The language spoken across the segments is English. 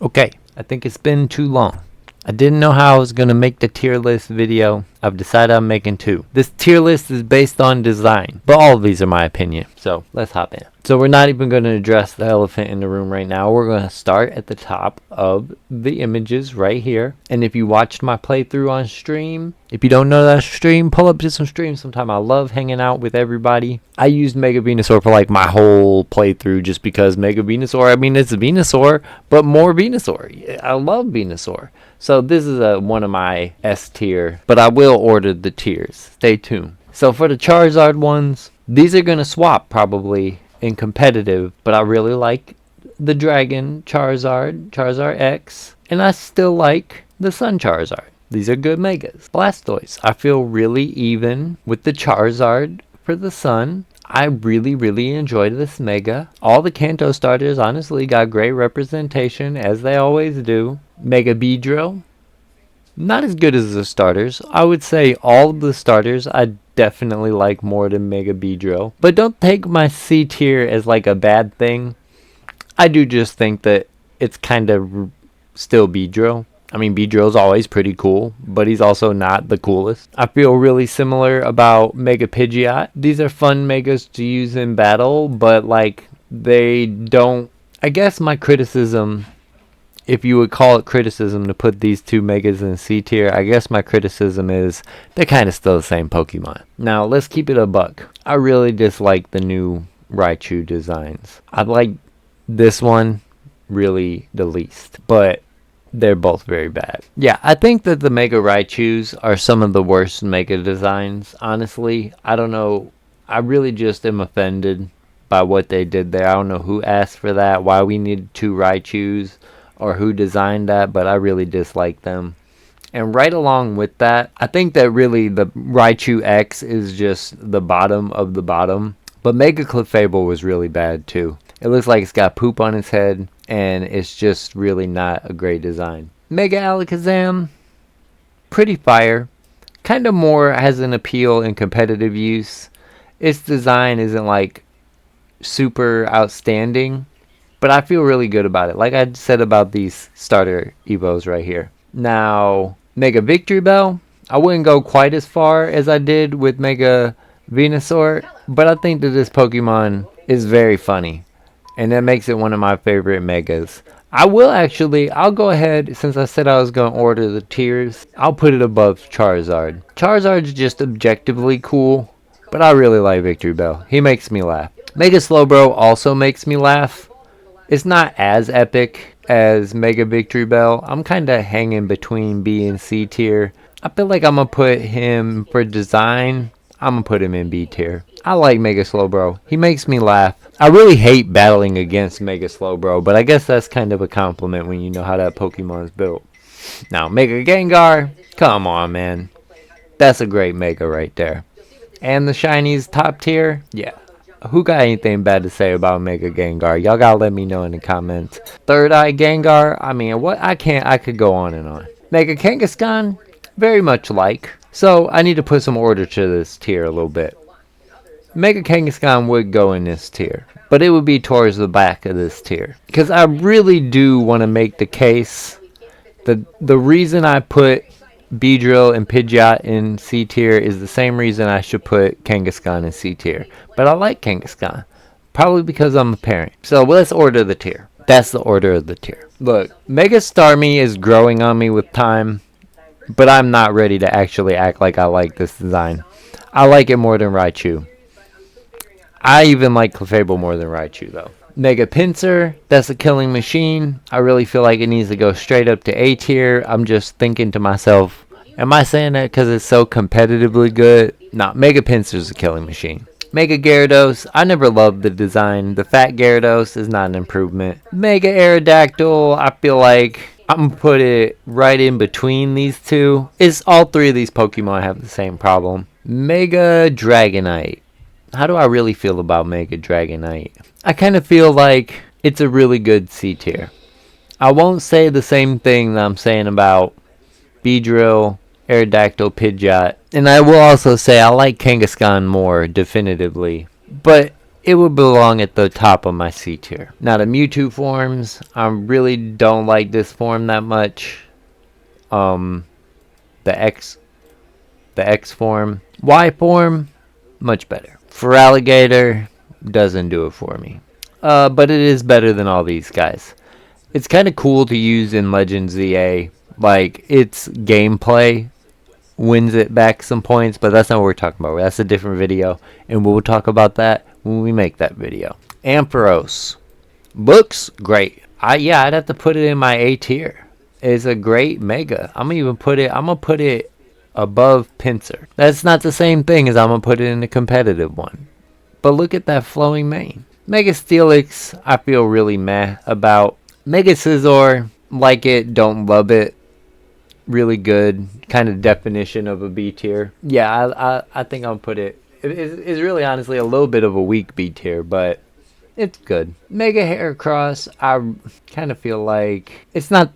Okay, I think it's been too long. I didn't know how I was going to make the tier list video. I've decided I'm making two. This tier list is based on design, but all of these are my opinion. So let's hop in. So we're not even going to address the elephant in the room right now. We're going to start at the top of the images right here. And if you watched my playthrough on stream, if you don't know that stream, pull up to some stream sometime. I love hanging out with everybody. I used Mega Venusaur for like my whole playthrough just because Mega Venusaur, I mean, it's a Venusaur, but more Venusaur. I love Venusaur. So this is one of my S tier, but I will order the tiers. Stay tuned. So for the Charizard ones, these are going to swap probably in competitive, but I really like the Dragon Charizard, Charizard X, and I still like the Sun Charizard. These are good Megas. Blastoise, I feel really even with the Charizard for the Sun. I really enjoyed this Mega. All the Kanto starters honestly got great representation, as they always do. Mega Beedrill, not as good as the starters. I would say all of the starters I definitely like more than Mega Beedrill. But don't take my C tier as like a bad thing. I do just think that it's kind of still Beedrill. I mean, Beedrill's always pretty cool, but he's also not the coolest. I feel really similar about Mega Pidgeot. These are fun Megas to use in battle, but like they don't... I guess my criticism, if you would call it criticism to put these two Megas in C tier, I guess my criticism is they're kind of still the same Pokemon. Now, let's keep it a buck. I really dislike the new Raichu designs. I like this one really the least, but they're both very bad. Yeah, I think that the Mega Raichus are some of the worst Mega designs. Honestly, I don't know. I really just am offended by what they did there. I don't know who asked for that, why we needed two Raichus, or who designed that, but I really dislike them. And right along with that, I think that really the Raichu X is just the bottom of the bottom. But Mega Clefable was really bad too. It looks like it's got poop on its head, and it's just really not a great design. Mega Alakazam, pretty fire. Kind of more has an appeal in competitive use. Its design isn't like super outstanding, but I feel really good about it. Like I said about these starter Evos right here. Now, Mega Victory Bell, I wouldn't go quite as far as I did with Mega Venusaur, but I think that this Pokemon is very funny, and that makes it one of my favorite Megas. I'll go ahead, since I said I was going to order the tiers, I'll put it above Charizard. Charizard's just objectively cool, but I really like Victory Bell. He makes me laugh. Mega Slowbro also makes me laugh. It's not as epic as Mega Victory Bell. I'm kind of hanging between B and C tier. I feel like I'm going to put him, for design, I'm going to put him in B tier. I like Mega Slowbro. He makes me laugh. I really hate battling against Mega Slowbro, but I guess that's kind of a compliment when you know how that Pokemon is built. Now, Mega Gengar, come on, man. That's a great Mega right there. And the Shiny's top tier, yeah. Who got anything bad to say about Mega Gengar? Y'all gotta let me know in the comments. Third Eye Gengar, I mean, what? I could go on and on. Mega Kangaskhan, very much like. So, I need to put some order to this tier a little bit. Mega Kangaskhan would go in this tier, but it would be towards the back of this tier. Because I really do want to make the case that the reason I put Beedrill and Pidgeot in C tier is the same reason I should put Kangaskhan in C tier. But I like Kangaskhan, probably because I'm a parent. So let's order the tier. That's the order of the tier. Look, Mega Starmie is growing on me with time, but I'm not ready to actually act like I like this design. I like it more than Raichu. I even like Clefable more than Raichu though. Mega Pinsir, that's a killing machine. I really feel like it needs to go straight up to A tier. I'm just thinking to myself, am I saying that because it's so competitively good? Nah, Mega Pinsir's a killing machine. Mega Gyarados, I never loved the design. The fat Gyarados is not an improvement. Mega Aerodactyl, I feel like I'm gonna put it right in between these two. All three of these Pokemon have the same problem. Mega Dragonite. How do I really feel about Mega Dragonite? I kind of feel like it's a really good C tier. I won't say the same thing that I'm saying about Beedrill, Aerodactyl, Pidgeot. And I will also say I like Kangaskhan more, definitively. But it would belong at the top of my C tier. Now the Mewtwo forms, I really don't like this form that much. The X form. Y form, much better. For Alligator, doesn't do it for me. But it is better than all these guys. It's kind of cool to use in Legends ZA. Like, its gameplay wins it back some points, but that's not what we're talking about. That's a different video, and we'll talk about that when we make that video. Ampharos looks great. I'd have to put it in my A tier. It's a great mega. I'm gonna put it above Pinsir. That's not the same thing as I'm gonna put it in the competitive one. But look at that flowing mane. Mega Steelix, I feel really meh about. Mega Scizor, like it, don't love it. Really good, kind of definition of a B tier. Yeah, I think I'll put it. It's really honestly a little bit of a weak B tier, but it's good. Mega Heracross, I kind of feel like it's not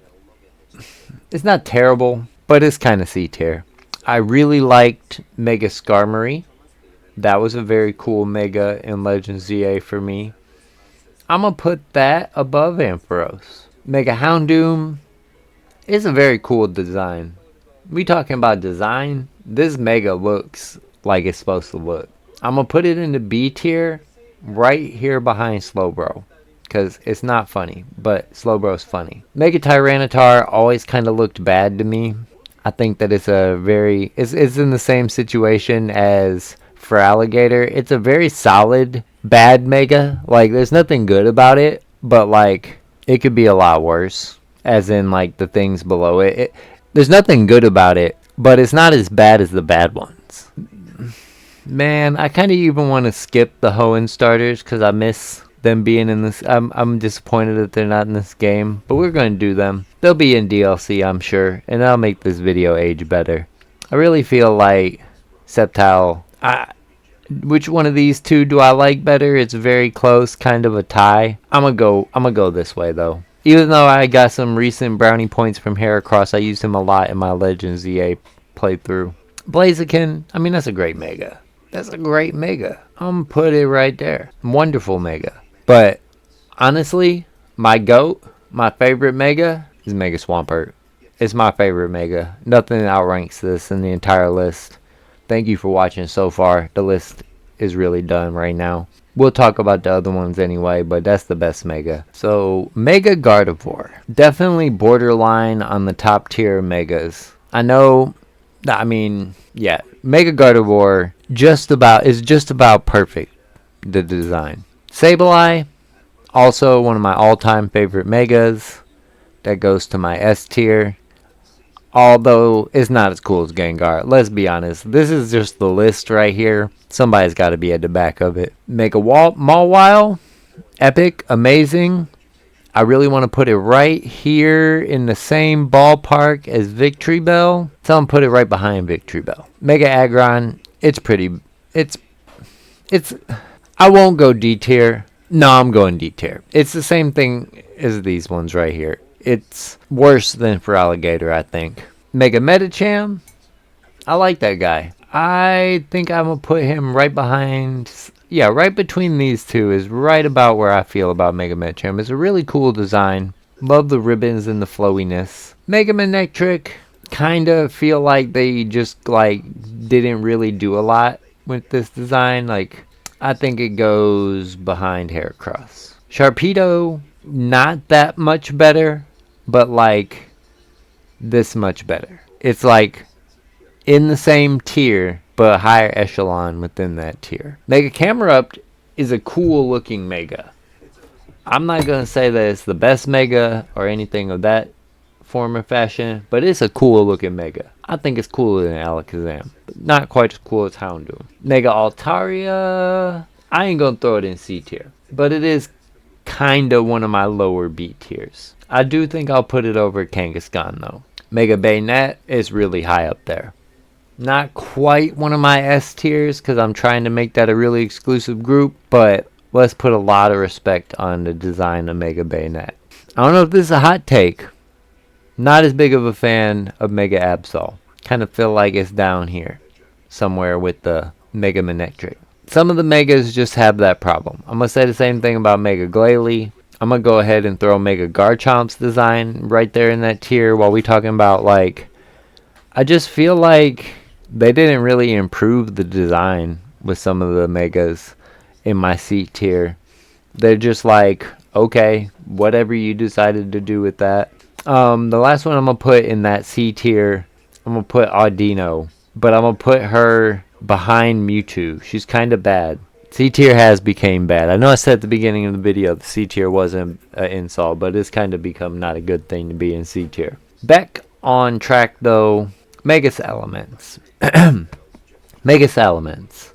terrible, but it's kind of C tier. I really liked Mega Skarmory. That was a very cool mega in Legends ZA for me. I'm gonna put that above Ampharos. Mega Houndoom is a very cool design. We talking about design? This mega looks like it's supposed to look. I'm gonna put it in the B tier, right here behind Slowbro, because it's not funny, but Slowbro's funny. Mega Tyrannitar always kind of looked bad to me. I think that it's in the same situation as for Alligator. It's a very solid bad mega. Like, there's nothing good about it, but like it could be a lot worse, as in like the things below it. There's nothing good about it, but it's not as bad as the bad ones. Man, I kind of even want to skip the Hoenn starters because I miss them being in this. I'm disappointed that they're not in this game, but we're going to do them. They'll be in DLC, I'm sure, and that'll make this video age better. I really feel like Sceptile. Which one of these two do I like better? It's very close, kind of a tie. I'm gonna go this way though. Even though I got some recent brownie points from Heracross, I used him a lot in my Legends ZA playthrough. Blaziken, I mean, that's a great mega. That's a great mega. I'm gonna put it right there. Wonderful mega. But honestly, my GOAT, my favorite mega is Mega Swampert. It's my favorite mega. Nothing outranks this in the entire list. Thank you for watching so far. The list is really done right now. We'll talk about the other ones anyway, but that's the best mega. So, Mega Gardevoir. Definitely borderline on the top tier megas. Mega Gardevoir is just about perfect, the design. Sableye, also one of my all-time favorite megas. That goes to my S tier. Although it's not as cool as Gengar. Let's be honest. This is just the list right here. Somebody's got to be at the back of it. Mega Mawile. Epic. Amazing. I really want to put it right here in the same ballpark as Victory Bell. So I'm put it right behind Victory Bell. Mega Aggron. It's pretty. I won't go D tier. No, I'm going D tier. It's the same thing as these ones right here. It's worse than for Alligator, I think. Mega Medicham. I like that guy. I think I'm going to put him right behind. Yeah, right between these two is right about where I feel about Mega Medicham. It's a really cool design. Love the ribbons and the flowiness. Mega Manectric. Kind of feel like they just didn't really do a lot with this design. I think it goes behind Heracross. Sharpedo. Not that much better, but this much better. It's in the same tier, but a higher echelon within that tier. Mega Camerupt is a cool looking mega. I'm not going to say that it's the best mega or anything of that form or fashion, but it's a cool looking mega. I think it's cooler than Alakazam, but not quite as cool as Houndoom. Mega Altaria, I ain't going to throw it in C tier, but it is kind of one of my lower B tiers. I do think I'll put it over Kangaskhan though. Mega Bayonet is really high up there. Not quite one of my S tiers because I'm trying to make that a really exclusive group, but let's put a lot of respect on the design of Mega Bayonet. I don't know if this is a hot take. Not as big of a fan of Mega Absol. Kind of feel like it's down here somewhere with the Mega Manectric. some of the Megas just have that problem. I'm going to say the same thing about Mega Glalie. I'm going to go ahead and throw Mega Garchomp's design right there in that tier while we talking about, like, I just feel like they didn't really improve the design with some of the Megas in my C tier. They're just like, okay, whatever you decided to do with that. The last one I'm going to put in that C tier, I'm going to put Audino. But I'm going to put her behind Mewtwo. She's kind of bad. C tier has became bad. I know I said at the beginning of the video the C tier wasn't an insult, but it's kind of become not a good thing to be in C tier. Back on track though, Mega Salamence. Mega Salamence.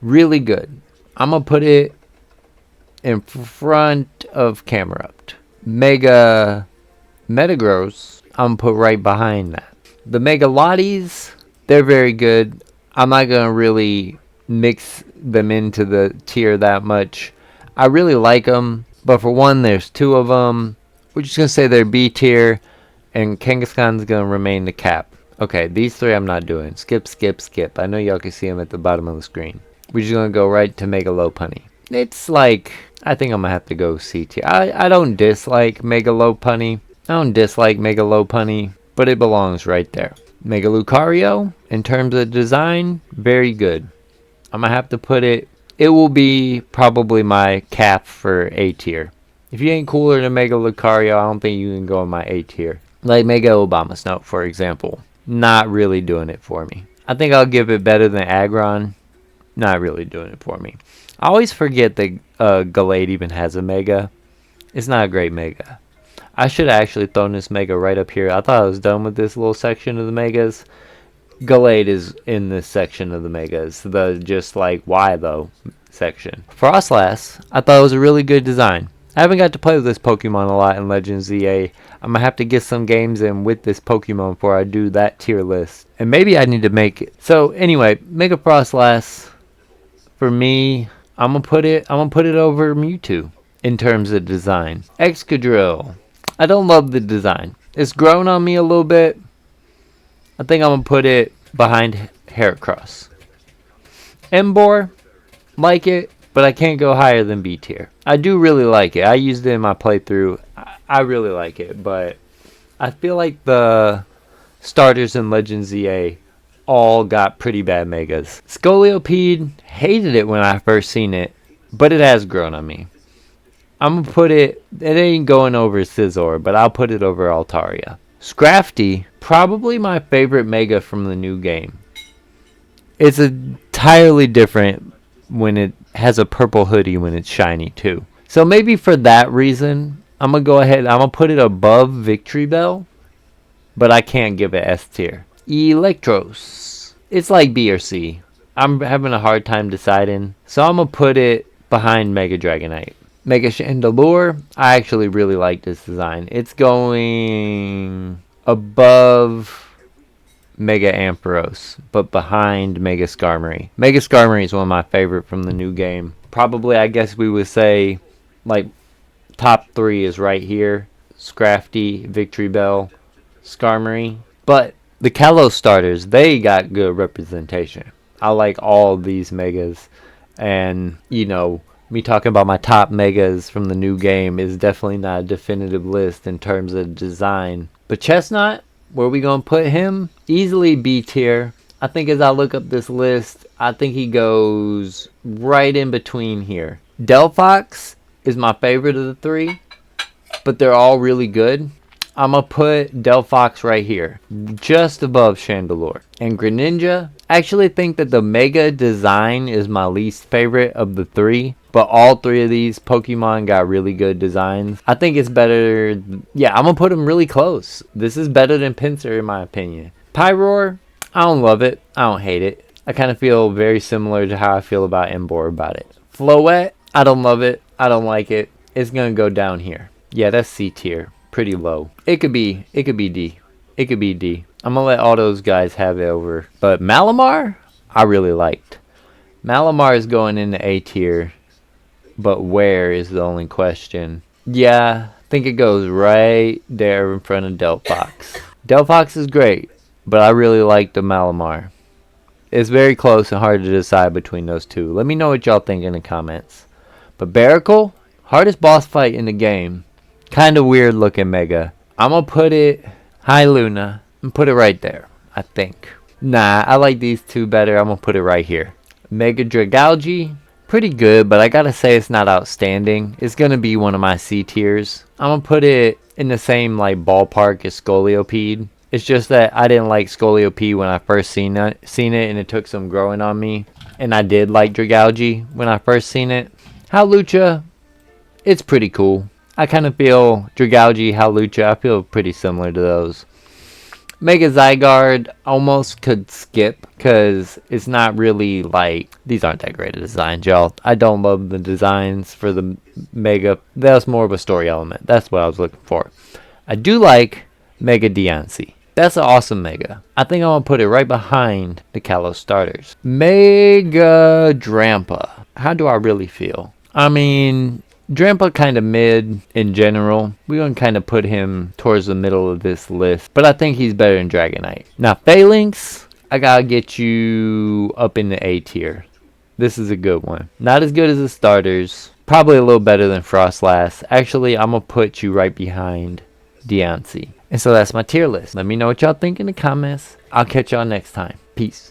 Really good. I'm going to put it in front of Camerupt. Mega Metagross, I'm going to put right behind that. The Mega Lotties, they're very good. I'm not going to really mix them into the tier that much. I really like them, but for one, there's two of them. We're just going to say they're B tier, and Kangaskhan's going to remain the cap. Okay, these three I'm not doing. Skip, skip, skip. I know y'all can see them at the bottom of the screen. We're just going to go right to Mega Lopunny. It's like, I think I'm going to have to go C tier. I don't dislike Mega Lopunny. I don't dislike Mega Lopunny, but it belongs right there. Mega Lucario, in terms of design, very good. I'm going to have to put it, it will be probably my cap for A tier. If you ain't cooler than Mega Lucario, I don't think you can go in my A tier. Like Mega Obama Snout, for example. Not really doing it for me. I think I'll give it better than Aggron. Not really doing it for me. I always forget that Gallade even has a Mega. It's not a great Mega. I should have actually thrown this Mega right up here. I thought I was done with this little section of the Megas. Gallade is in this section of the Megas. The just like, why though section. Frostlass, I thought it was a really good design. I haven't got to play with this Pokemon a lot in Legends ZA. I'm going to have to get some games in with this Pokemon before I do that tier list. And maybe I need to make it. So anyway, Mega Frostlass, for me, I'm going to put it over Mewtwo in terms of design. Excadrill. I don't love the design. It's grown on me a little bit. I think I'm going to put it behind Heracross. Emboar, like it, but I can't go higher than B tier. I do really like it. I used it in my playthrough. I really like it, but I feel like the starters in Legends ZA all got pretty bad Megas. Scolipede, hated it when I first seen it, but it has grown on me. I'm going to put it ain't going over Scizor, but I'll put it over Altaria. Scrafty, probably my favorite Mega from the new game. It's entirely different when it has a purple hoodie when it's shiny too. So maybe for that reason, I'm going to go ahead, I'm going to put it above Victory Bell, but I can't give it S tier. Electros, it's like B or C. I'm having a hard time deciding, so I'm going to put it behind Mega Dragonite. Mega Chandelure, I actually really like this design. It's going above Mega Ampharos, but behind Mega Skarmory. Mega Skarmory is one of my favorite from the new game. Probably, I guess we would say, like, top 3 is right here. Scrafty, Victory Bell, Skarmory. But the Kalos starters, they got good representation. I like all of these Megas. And, you know, me talking about my top Megas from the new game is definitely not a definitive list in terms of design. But Chestnut, where we going to put him? Easily B tier. I think as I look up this list, I think he goes right in between here. Delphox is my favorite of the 3, but they're all really good. I'm going to put Delphox right here, just above Chandelure. And Greninja, I actually think that the Mega design is my least favorite of the 3. But all 3 of these Pokemon got really good designs. I think it's better. Yeah, I'm going to put them really close. This is better than Pinsir in my opinion. Pyroar, I don't love it. I don't hate it. I kind of feel very similar to how I feel about Emboar about it. Floette, I don't love it. I don't like it. It's going to go down here. Yeah, that's C tier. Pretty low. It could be D. It could be D. I'm going to let all those guys have it over. But Malamar, I really liked. Malamar is going into A tier. But where is the only question. Yeah, I think it goes right there in front of Delphox. Delphox is great, but I really like the Malamar. It's very close and hard to decide between those two. Let me know what y'all think in the comments. But Barracle, hardest boss fight in the game. Kind of weird looking Mega. I'm going to put it, hi Luna, and put it right there, I think. Nah, I like these two better. I'm going to put it right here. Mega Dragalge, pretty good, but I gotta say it's not outstanding. It's going to be one of my C tiers. I'm going to put it in the same like ballpark as Scolipede. It's just that I didn't like Scolipede when I first seen it, and it took some growing on me. And I did like Dragalge when I first seen it. Howlucha, it's pretty cool. I kind of feel Dragalge, Howlucha, I feel pretty similar to those. Mega Zygarde almost could skip because it's not really like, these aren't that great of designs, y'all. I don't love the designs for the Mega. That's more of a story element. That's what I was looking for. I do like Mega Diancie. That's an awesome Mega. I think I'm going to put it right behind the Kalos starters. Mega Drampa. How do I really feel? I mean, Drampa kind of mid in general. We're going to kind of put him towards the middle of this list. But I think he's better than Dragonite. Now, Phalanx, I got to get you up in the A tier. This is a good one. Not as good as the starters. Probably a little better than Frostlass. Actually, I'm going to put you right behind Diancie. And so that's my tier list. Let me know what y'all think in the comments. I'll catch y'all next time. Peace.